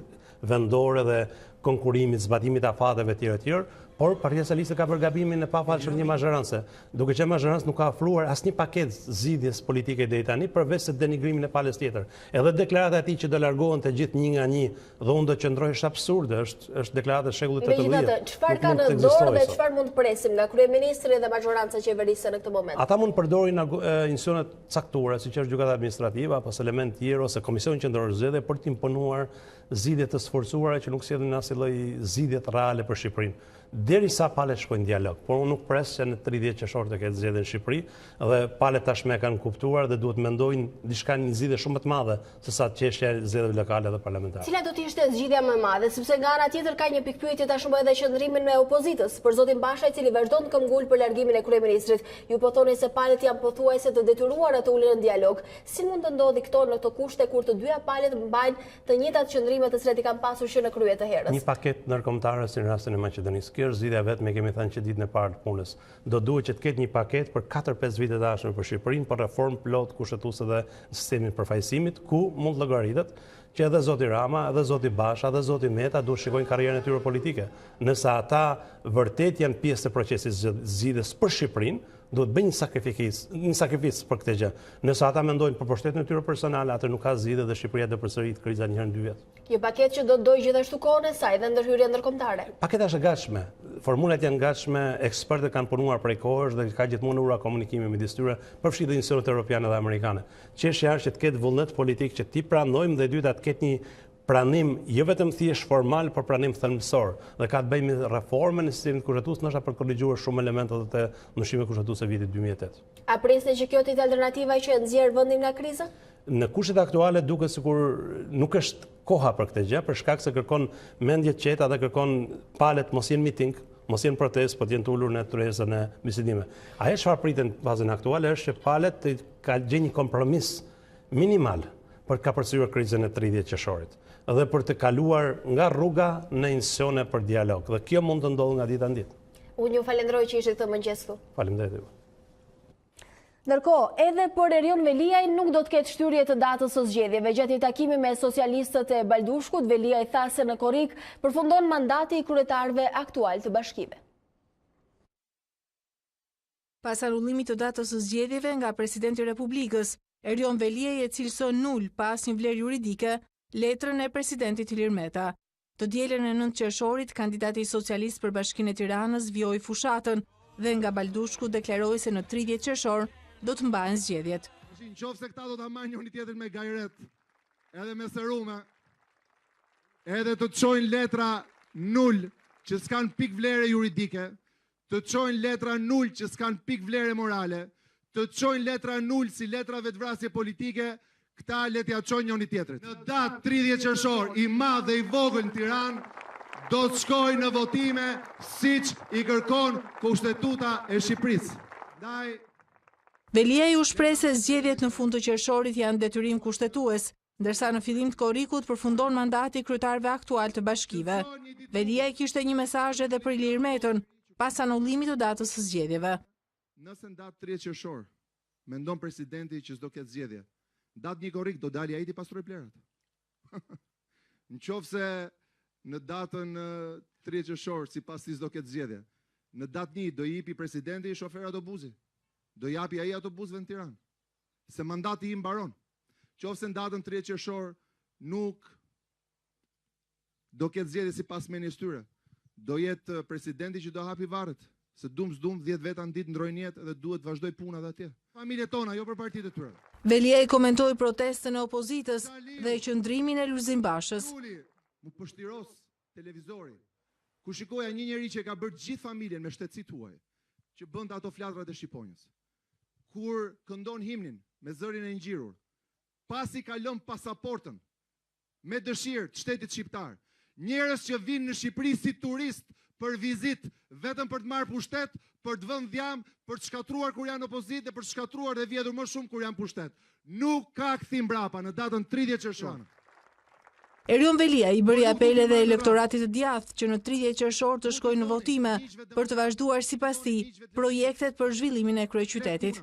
vendore dhe konkurimit, zbatimit afateve etj. Por Partia Socialiste ka bërë gabimin e pafalshëm një mazhorancë, duke qenë mazhorancë nuk ka ofruar asnjë paketë zgjidhjes politike deri tani përveç se denigrimin e palës tjetër. Edhe deklarata e tij që do largohen të gjithë një nga një dhe unë do qëndroj është absurde, është deklarata e shekullit 18. Megjithatë, çfarë ka në dorë dhe çfarë mund të presim nga kryeministri dhe mazhoranca qeverisë në këtë moment? Ata mund të përdorin institucione caktuara, siç është gjykata administrative apo element tjerë ose komisioni qendror zgjedhje për të imponuar zgjidhje të sforcuara që nuk sjellin asnjë lloj zgjidhje reale për Shqipërinë. Derisa palët shkojnë dialog, por unë nuk pres që në 30 qershor të ketë zgjedhje në Shqipëri dhe palët tashmë kanë kuptuar dhe duhet mendojnë diçka një zgjidhje shumë më të madhe se sa çështja e zgjedhjeve lokale dhe parlamentare. Cila do të ishte zgjidhja më e madhe, sepse nga ana tjetër ka një pikpyetje tashmë edhe qendrimin me opozitës për zotin Basha, i cili vazhdon të këmbgul për largimin e kryeministrit. Ju po thoni se palët janë pothuajse të detyruara të ulen në dialog. Si mund të ndodhi këto në këto kushte kur të dyja palët mbajnë të njëjtat qendrime të cilat i kanë pasur që në krye të herës? Një paketë ndërkombëtare si në rastin e Maqedonisë. Kjo është zgjidhja vetëm, kemi thënë që ditën e parë të punës. Do duhet që të ketë një paketë për 4-5 vite të ardhshme për Shqipërinë, për reformë plot kushtetuese dhe në sistemin përfaqësimit, ku mund llogaritet që edhe zoti Rama, edhe zoti Basha, edhe zoti Meta duhet shikojnë karrierën e tyre politike. Nëse ata vërtet janë pjesë të procesit zgjidhjes për Shqipërinë, duhet bëjnë një sakrificë për këtë gjë. Nëse ata mendojnë për pushtetin e tyre personale, atë nuk ka zgjidhje dhe Shqipëria do përsërit kriza një herë në 2 vjet. Një paketë që do të dojë gjithashtu kohën e saj dhe ndërhyrje ndërkombëtare. Paketa është e gatshme. Formulat janë gatshme, ekspertët kanë punuar prej kohësh dhe ka gjithmonë ura komunikimi midis tyre, përfshi dhe institucionet europiane dhe amerikane. Çështja është që të ketë vullnet politik që ti pranojmë dhe dyta të ketë një pranim jo vetëm thjesht formal, por pranim thelbësor dhe ka të bëjë me reformën e sistemit kushtetues, ndoshta për korrigjuar shumë elemente të ndryshimeve kushtetuese vitit 2008. A prisni që kjo të jetë alternativa që e nxjerr vendin nga kriza? Në kushtet aktuale duket sikur nuk është koha për këtë gjë, për shkak se kërkon mendje të qeta dhe kërkon palët mos jenë miting, mos jenë protestë, po të jenë të ulur në tryezën e bisedime. Ajo çfarë priten në fazën aktuale është që palët ka gjenë një kompromis minimal për të kapërcyer krizën e 30 qershorit dhe për të kaluar nga rruga në institucione për dialog. Dhe kjo mund të ndodhë nga dita në ditë. Unë ju falenderoj që ishte këtë mëngjes këtu. Faleminderit. Ndërkohë, edhe për Erion Veliaj nuk do të ketë shtyrje të datës së zgjedhjeve. Gjatë një takimi me socialistët e Baldushkut, Veliaj tha se në korrik përfundon mandati i kryetarëve aktual të bashkive. Pas anullimit të datës së zgjedhjeve nga presidenti i Republikës, Erion Veliaj e cilëson nul pa asnjë vlerë juridike letrën e presidentit Ilir Meta. Të dielën e 9 qershorit, kandidati socialist për Bashkinë e Tiranës vjoi fushatën, dhe nga Baldushku deklaroi se në 30 qershor do të mbahen zgjedhjet. Në qoftë se këta do ta marrin njëri tjetrin me gajret, edhe me serume, edhe të çojnë letra nul që s'kan pik vlere juridike, të çojnë letra nul që s'kan pik vlere morale, të çojnë letra nul si letra vetvrasje politike, këta le t'ja çojnë njëri tjetrit. Në datë 30 qershor, i madh dhe i vogël në Tiranë do të shkojë në votime siç i kërkon Kushtetuta e Shqipërisë. Ndaj Veliaj u shpreh se zgjedhjet në fund të qershorit janë detyrim kushtetues, ndërsa në fillim të korrikut përfundon mandati kryetarëve aktual të bashkive. Veliaj kishte një mesazh edhe për Ilir Metën, pas anullimit të datës së zgjedhjeve. Nëse në datë 30 qershor mendon presidenti që s'do ketë zgjedhje, datë një korrik do dalë ai të pastroj plerat. Në qoftë se në datën 30 qershor sipas si s'do ketë zgjedhje, në datë 1 do i jepi presidenti shofer autobusi. Do japi ai autobusëve në Tiranë. Se mandati i mbaron. Qofse në datën 30 qershor nuk do ketë zgjedhje sipas menjes tyre, do jetë presidenti që do hapi varret, se dum 10 veta në ditë ndrojnë jetë dhe duhet vazhdoj puna dhe atje. Familjet tona, jo për partitë e tyre. Veliaj komentoi protestën e opozitës dhe qëndrimin e Lulzim Bashës. Mu pështiros televizori, ku shikoja një njeri që ka bërë gjithë familjen me shtetësi tuaj, që bënte ato flatrat e shqiponjës. Kur këndon himnin me zërin e ngjirur, pasi ka lënë pasaportën me dëshirë të shtetit shqiptar, njerëz që vinë në Shqipëri si turist për vizit, vetëm për të marrë pushtet, për të vënë dhjam, për të shkatruar kur janë opozitë dhe për të shkatruar dhe vjedhur më shumë kur janë pushtet. Nuk ka kthim mbrapa në datën 30 qershor. Erion Velia i bëri apel edhe elektoratit të djathtë që në 30 qershor të shkojnë në votime për të vazhduar sipas tij projektet për zhvillimin e kryeqytetit.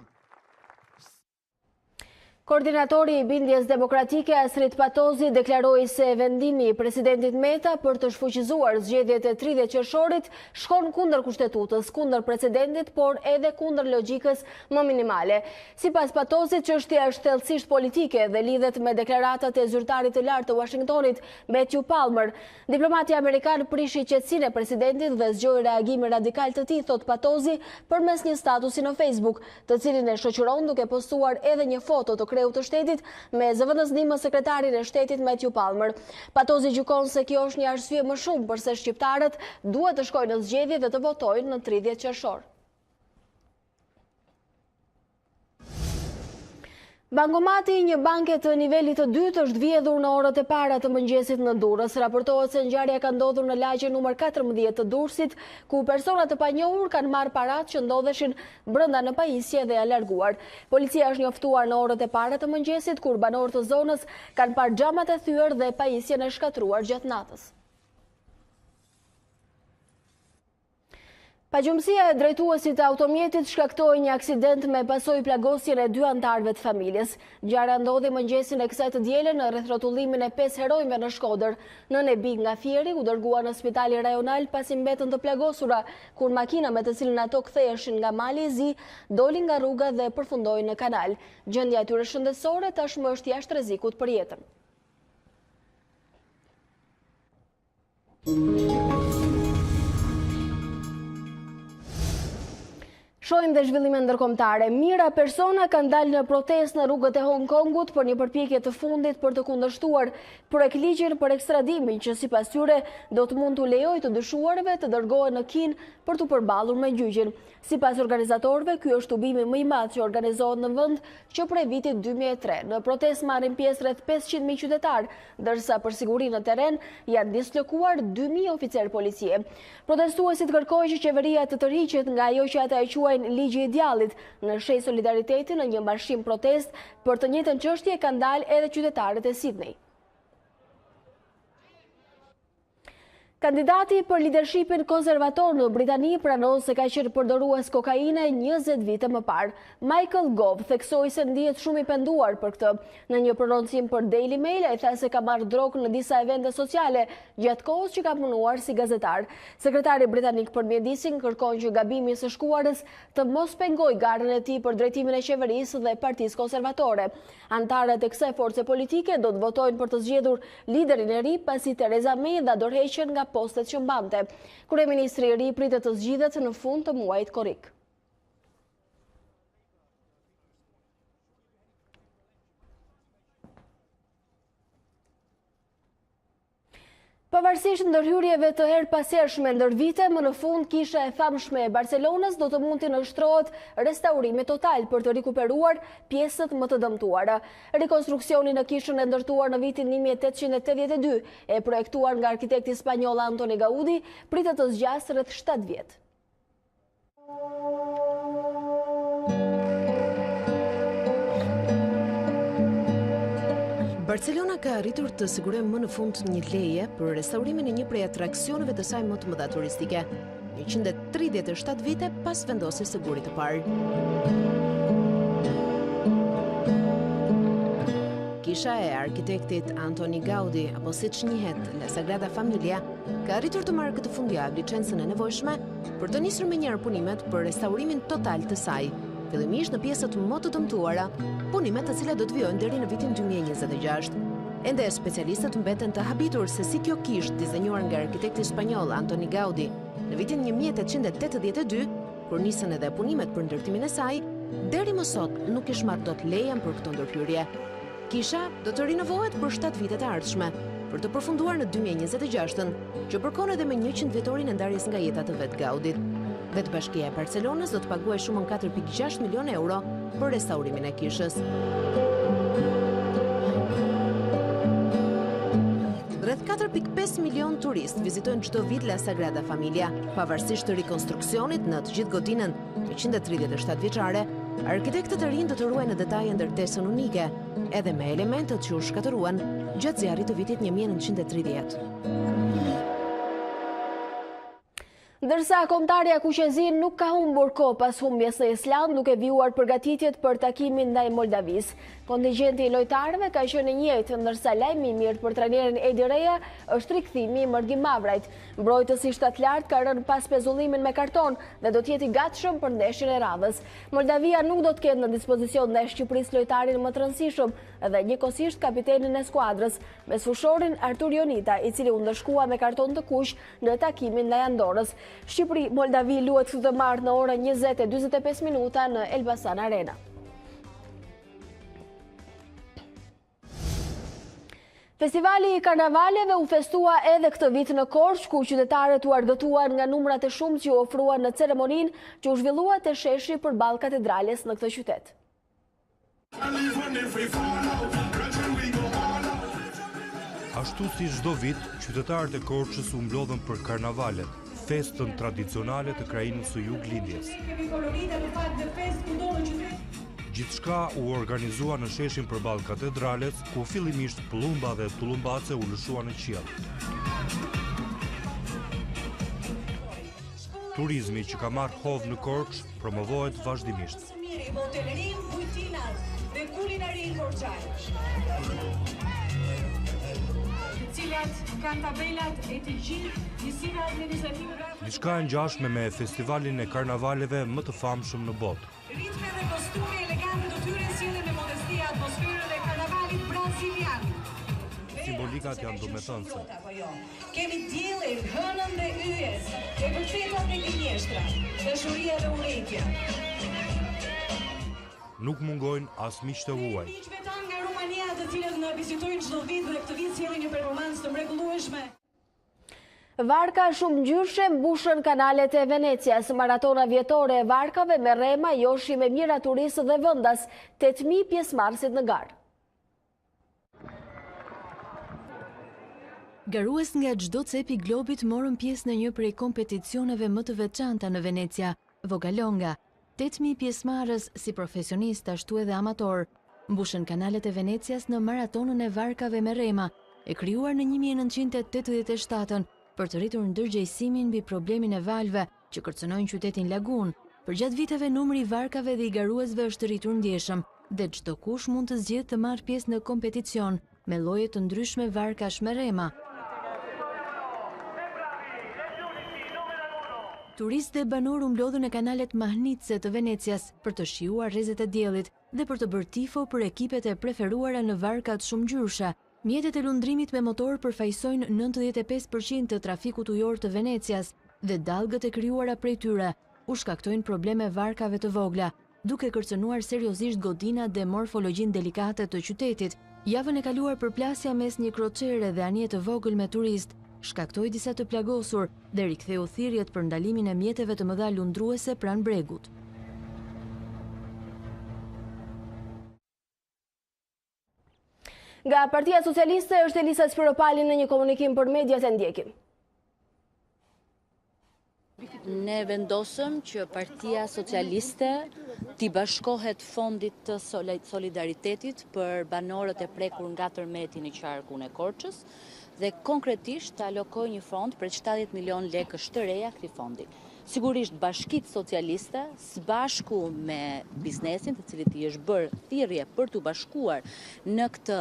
Koordinatori i Bindjes Demokratike Asrit Patozi deklaroi se vendimi i presidentit Meta për të shfuqizuar zgjedhjet e 30 qershorit shkon kundër kushtetutës, kundër precedentit, por edhe kundër logjikës më minimale. Sipas Patozit, çështja është thellësisht politike dhe lidhet me deklaratat e zyrtarit të lartë të Washingtonit, Matthew Palmer. Diplomati amerikan prishi qetësinë e presidentit dhe zgjoi reagime radikal të tij, thot Patozi, përmes një statusi në Facebook, të cilin e shoqëron duke postuar edhe një foto të të shtetit me zëvendësnim sekretarin e shtetit Matthew Palmer. Patozi gjykon se kjo është një arsye më shumë përse shqiptarët duhet të shkojnë në zgjedhje dhe të votojnë në 30 qershor. Bankomati i një banke të nivelit të dytë është vjedhur në orët e para të mëngjesit në Durrës. Raportohet se ngjarja ka ndodhur në lagjen numër 14 të Durrësit, ku persona të panjohur kanë marrë paratë që ndodheshin brenda në pajisje dhe janë larguar. Policia është njoftuar në orët e para të mëngjesit, kur banorët të zonës kanë parë xhamat e thyer dhe pajisjen e shkatruar gjatë natës. Pagjumësia e drejtuesit të automjetit shkaktoi një aksident me pasojë plagosjen e 2 anëtarëve të familjes. Ngjarja ndodhi mëngjesin e kësaj të dielën në rreth rrotullimin e 5 heronjve në Shkodër. Nënë e Big nga Fieri u dërgua në spitali rajonal pasi mbetën të plagosura, kur makina me të cilën ato ktheheshin nga mali i zi doli nga rruga dhe përfundoi në kanal. Gjendja e tyre shëndetësore tashmë është jashtë rrezikut për jetën. Shohim dhe zhvillime ndërkombëtare. Mira persona kanë dalë në protestë në rrugët e Hong Kongut për një përpjekje të fundit për të kundërshtuar projektligjin për ekstradimin që sipas tyre do të mund të lejojë të dyshuarve të dërgohen në Kinë për të përballur me gjyqin. Sipas organizatorëve, ky është tubimi më i madh që organizohet në vend që prej vitit 2003. Në protestë marrin pjesë rreth 500.000 qytetar, ndërsa për sigurinë në terren janë dislokuar 2.000 oficer policie. Protestuesit kërkojnë që qeveria të tërhiqet nga ajo që ata e quajnë ligji i djallit. Në sheh solidaritetin në një marshim protest për të njëjtën çështje kanë dalë edhe qytetarët e Sydney. Kandidati për lidershipin konservator në Britani pranon se ka qenë përdorues kokaine 20 vite më parë. Michael Gove theksoi se ndihet shumë i penduar për këtë. Në një prononcim për Daily Mail, ai tha se ka marrë drogë në disa evente sociale gjatë kohës që ka punuar si gazetar. Sekretari britanik për mjedisin kërkon që gabimi së shkuarës të mos pengoj garën e tij për drejtimin e qeverisë dhe Partisë Konservatore. Antarët e kësaj force politike do të votojnë për të zgjedhur liderin e ri pasi Theresa May dha dorëheqjen nga postet që mbante. Kryeministri i ri pritet të zgjidhet në fund të muajit korrik. Pavarësisht ndërhyrjeve të herpasershme ndër vite, më në fund kisha e famshme e Barcelonës do të mund të nënshtrohet restaurimi total për të rikuperuar pjesët më të dëmtuara. Rekonstruksioni në kishën e ndërtuar në vitin 1882 e projektuar nga arkitekti spanjoll Antoni Gaudi pritet të zgjasë rreth 7 vjet. Barcelona ka arritur të sigurojë më në fund një leje për restaurimin e një prej atraksioneve të saj më të mëdha turistike, 137 vite pas vendosjes së gurit të parë. Kisha e arkitektit Antoni Gaudi, apo siç njihet La Sagrada Familia, ka arritur të marrë këtë fundjavë licencën e nevojshme për të nisur menjëherë punimet për restaurimin total të saj, fillimisht në pjesët më të dëmtuara, punimet të cilat do të vijojnë deri në vitin 2026. Ende specialistët mbeten të habitur se si kjo kishë dizenjuar nga arkitekti spanjoll Antoni Gaudi në vitin 1882, kur nisën edhe punimet për ndërtimin e saj, deri më sot nuk kish marrë dot lejen për këtë ndërhyrje. Kisha do të rinovohet për 7 vitet e ardhshme, për të përfunduar në 2026-ën, që përkon edhe me 100 vjetorin e ndarjes nga jeta të vet Gaudit. Vetë Bashkia e Barcelonës do të paguajë shumën 4.6 milion euro për restaurimin e kishës. Rreth 4.5 milion turist vizitojnë çdo vit La Sagrada Familia, pavarësisht të rikonstruksionit në të gjithë godinën 137 vjeçare. Arkitektët e rinj do të ruajnë në detaje ndërtesën unike, edhe me elementet që u shkatëruan gjatë zjarrit të vitit 1930. Ndërsa kombëtarja Kuqezin nuk ka humbur kohë pas humbjes së Island, duke vijuar përgatitjet për takimin ndaj Moldavisë. Kontingjenti i lojtarëve ka qenë i njëjtë, ndërsa lajmi i mirë për trajnerin Edi Reja është rikthimi i Mërgi Mavrajt. Mbrojtësi shtatlart ka rënë pas pezullimin me karton dhe do të jetë i gatshëm për ndeshjen e radhës. Moldavia nuk do të ketë në dispozicion ndaj Shqipërisë lojtarin më të rëndësishëm dhe njëkohësisht kapitenin e skuadrës, mesfushorin Artur Jonita, i cili u ndëshkua me karton të kuq në takimin ndaj Andorrës. Shqipëri-Moldavi luhet këtë martë në orën 20:45 minuta në Elbasan Arena. Festivali i karnavaleve u festua edhe këtë vit në Korçë, ku qytetarët u argëtuan nga numrat e shumtë që u ofruan në ceremoninë që u zhvillua te sheshi përballë katedrales në këtë qytet. Ashtu si çdo vit, qytetarët e Korçës u mblodhën për karnavalet, festën tradicionale të krajinës së Juglindjes. Gjithçka u organizua në sheshin përballë katedrales, ku fillimisht pëllumba dhe tullumbace u lëshuan në qiell. Turizmi që ka marrë hovë në Korçë promovohet vazhdimisht. Kanë tabelat e të gjithë njësive administrative. Diçka e ngjashme me festivalin e karnavaleve më të famshëm në botë. Ritme dhe kostumi elegante të tyre sjellin me modesti atmosferën e karnavalit brazilian. Simbolikat janë domethënëse. Kemi diellin, hënën dhe yjes, e vërtetat dhe gënjeshtra, dashuria dhe urrejtja. Nuk mungojnë as miq të huaj. Të cilët në vizitojnë çdo vit dhe këtë vit sjellin një performancë të mrekullueshme. Varka shumë ngjyrshë mbushën kanalet e Venecias. Maratona vjetore e varkave me rrema joshi me mijëra turistë dhe vendas, 8.000 pjesëmarrësit në garë. Garues nga çdo cep i globit morën pjesë në një prej kompeticioneve më të veçanta në Venecia, Vogalonga. 8.000 pjesëmarrës si profesionistë ashtu edhe amator mbushën kanalet e Venecias në maratonën e varkave me rrema, e krijuar në 1987 për të rritur ndërgjegjësimin mbi problemin e valve që kërcënojnë qytetin lagun. Përgjatë viteve numri i varkave dhe i garuesve është rritur ndjeshëm dhe çdo kush mund të zgjedhë të marrë pjesë në kompeticion me lloje të ndryshme varkash me rrema. Turistë dhe banorë u mblodhën në kanalet mahnitse të Venecias për të shijuar rrezet e diellit dhe për të bërë tifo për ekipet e preferuara në varkat shumë ngjyrshe, Mjetet e lundrimit me motor përfaqësojnë 95% të trafikut ujor të Venecias dhe dallgët e krijuara prej tyre u shkaktojnë probleme varkave të vogla, duke kërcënuar seriozisht godina dhe morfologjinë delikate të qytetit. Javën e kaluar përplasja mes një kroçere dhe anije të vogël me turist shkaktoi disa të plagosur dhe riktheu thirrjet për ndalimin e mjeteve të mëdha lundruese pranë bregut. Nga Partia Socialiste është Elisa Spiropali në një komunikim për mediat e ndjekim. Ne vendosëm që Partia Socialiste t'i bashkohet fondit të solidaritetit për banorët e prekur nga tërmeti në qarkun e Korçës dhe konkretisht të alokoj një fond për 70 milion lekësh të reja këtij fondi. Sigurisht Bashkitë Socialiste, së bashku me biznesin, të cilit i është bërë thirrje për t'u bashkuar në këtë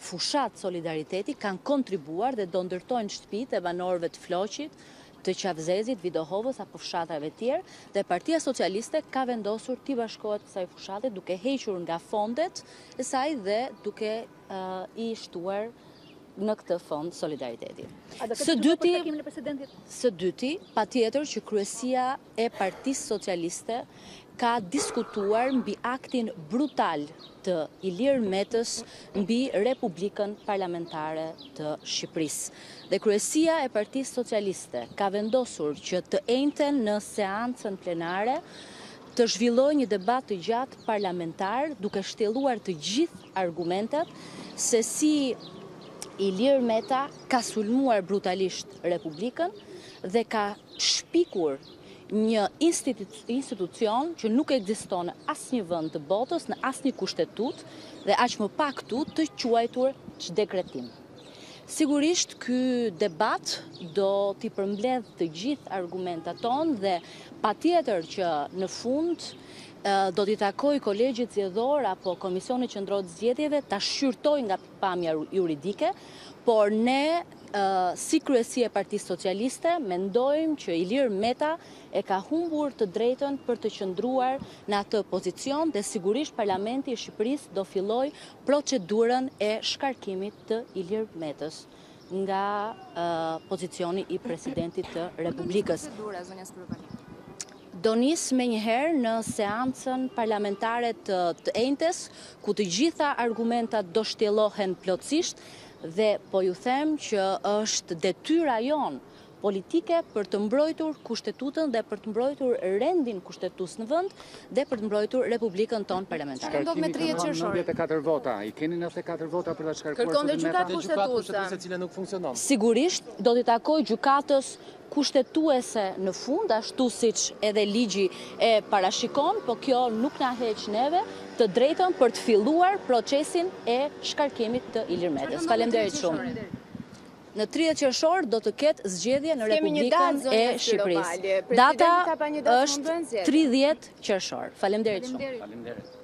fushat solidariteti, kanë kontribuar dhe do ndërtojnë shtëpitë e banorëve të Floqit, të Qavzezit, Vidohovës apo fshatave tjerë, dhe Partia Socialiste ka vendosur t'i bashkohet kësaj fushate duke hequr nga fondet e saj dhe duke i shtuar në këtë fond solidariteti. Së dyti, patjetër që kryesia e Partisë Socialiste ka diskutuar mbi aktin brutal të Ilir Metës mbi Republikën Parlamentare të Shqipërisë. Dhe kryesia e Partisë Socialiste ka vendosur që të njëjtën në seancën plenare të zhvillojë një debat të gjatë parlamentar duke shtjelluar të gjithë argumentet se si Ilir Meta ka sulmuar brutalisht Republikën dhe ka shpikur një institucion që nuk ekziston në asnjë vend të botës, në asnjë kushtetut dhe aq më pak këtu të quajtur çdekretim. Sigurisht ky debat do t'i përmbledh të gjithë argumentat tonë dhe patjetër që në fund do t'i takoj kolegjit zgjedhor apo Komisionit Qendror të Zgjedhjeve ta shqyrtoj nga pamja juridike, por ne si kryesi e Partisë Socialiste mendojmë që Ilir Meta e ka humbur të drejtën për të qëndruar në atë pozicion dhe sigurisht Parlamenti i Shqipërisë do filloj procedurën e shkarkimit të Ilir Metës nga pozicioni i presidentit të Republikës. Do nis me njëherë në seancën parlamentare të njëjtës, ku të gjitha argumentat do shtjellohen plotësisht dhe po ju them që është detyra jonë politike për të mbrojtur kushtetutën dhe për të mbrojtur rendin kushtetues në vend dhe për të mbrojtur Republikën tonë parlamentare. Do me 30 qershor. 94 vota, i keni 94 vota për ta shkarkuar. Kërkon dhe gjykat kushtetuese e cila nuk funksionon. Sigurisht do t'i takoj gjykatës kushtetuese në fund, ashtu siç edhe ligji e parashikon, po kjo nuk na heq neve të drejtën për të filluar procesin e shkarkimit të Ilir Metës. Faleminderit shumë. Në 30 qershor do të ketë zgjedhje në Republikën e Shqipërisë. Data është 30 qershor. Faleminderit shumë.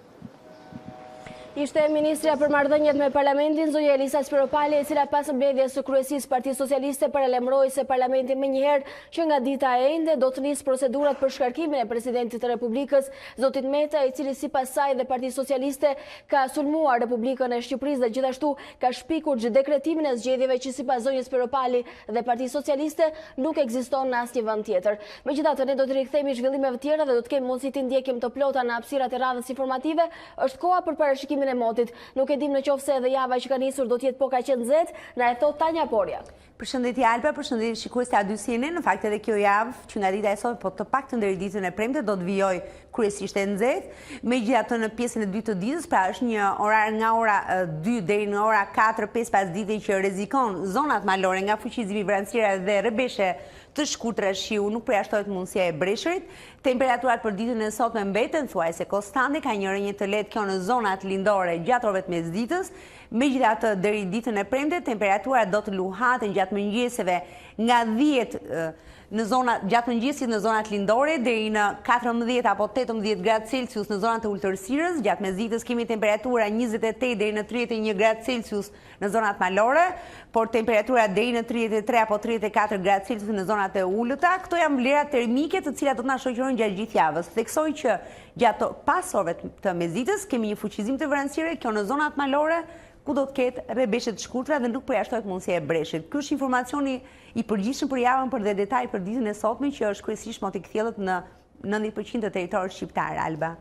Ishte Ministrja për Marrëdhëniet me Parlamentin, zonja Elisa Spiropali, e cila pas mbledhjes së kryesisë Partisë Socialiste paralajmëroi se Parlamenti menjëherë që nga dita e ende do të nisë procedurat për shkarkimin e presidentit të Republikës, zotit Meta, i cili sipas saj dhe Partisë Socialiste ka sulmuar Republikën e Shqipërisë dhe gjithashtu ka shpikur dekretimin e zgjedhjeve që sipas zonjës Spiropali dhe Partisë Socialiste nuk ekziston në asnjë vend tjetër. Megjithatë, ne do të rikthehemi zhvillimeve të tjera dhe do të kemi mundësi të ndjekim të plota në hapësirat e radhës informative. Është koha për parashikimin e motit. Nuk e dim në qoftë se edhe java që ka nisur do të jetë po ka qenë nxehtë, na e thot Tanja Porja. Përshëndetje Alba, përshëndetje shikues të A2-sinin. Në fakt edhe kjo javë që nga dita e sotme, po të paktën deri ditën e premte do të vijojë kryesisht e nxehtë. Megjithatë në pjesën e dytë të ditës, pra është një orar nga ora 2 deri në ora 4-5 pas ditës që rrezikon zonat malore nga fuqizimi vranësira dhe rrebeshe të shkurtra shiu, nuk përjashtohet mundësia e breshërit. Temperaturat për ditën e sotme mbeten thuajse konstante, ka një rënje të lehtë kjo në zonat lindore gjatë orëve të mesditës. Megjithatë deri ditën e premte temperaturat do të luhaten gjatë mëngjeseve nga 10 gjatë mëngjesit në zonat lindore deri në 14 apo 18 gradë Celsius në zonat e ultërsirës. Gjatë mesditës kemi temperatura 28 deri në 31 gradë Celsius në zonat malore, por temperatura deri në 33 apo 34 gradë Celsius në zonat e ulëta. Këto janë vlerat termike të cilat do të na shoqërojnë gjatë gjithë javës. Theksoj që gjatë pas orëve të mesditës kemi një fuqizim të vranësire, kjo në zonat malore, ku do të ketë rrebeshje të shkurtra dhe nuk përjashtohet mundësia e breshit. Ky është informacioni i përgjithshëm për javën për dhe detaj për ditën e sotme që është kryesisht motikthjellët në 90% të territorit shqiptar, Alba.